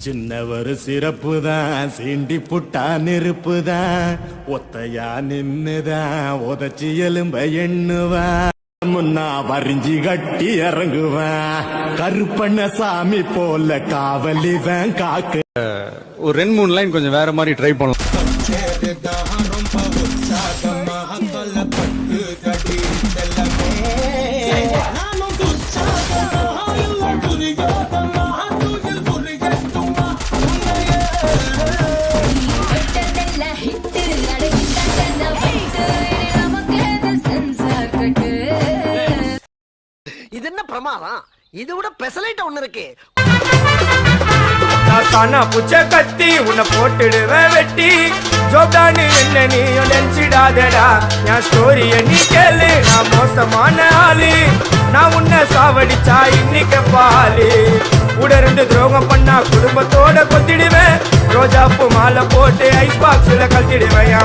சின்னவர் சிறப்பு தான், சீண்டி புட்டா நெருப்பு தான், ஒத்தையா நின்னுதான் உதச்சி எலும்ப எண்ணுவான், முன்னா வரிஞ்சி கட்டி இறங்குவேன், கருப்பண்ண சாமி போல காவலிவன் காக்கு. ஒரு 2-3 லைன் கொஞ்சம் வேற மாதிரி ட்ரை பண்ணலாம். இது என்ன பிரமாதம்? இது விட பெசலைட் ஒண்ணு இருக்கு. தானா புச்ச கத்தி உன்னை போட்டுடுவேன் வெட்டி, ஜோப்டானு என்ன நீ நினைச்சிடாதடா, என் ஸ்டோரிய நீ கேளு, நான் மோசமான ஆளு, நான் உன்னை சாவடிச்சா இன்னைக்கு பாலு, உடருந்து துரோகம் பண்ணா குடும்பத்தோட கொத்திடுவேன், ரோஜாப்பு மாலை போட்டு ஐஸ் பாக்ஸ்ல கழட்டிடுவேன்.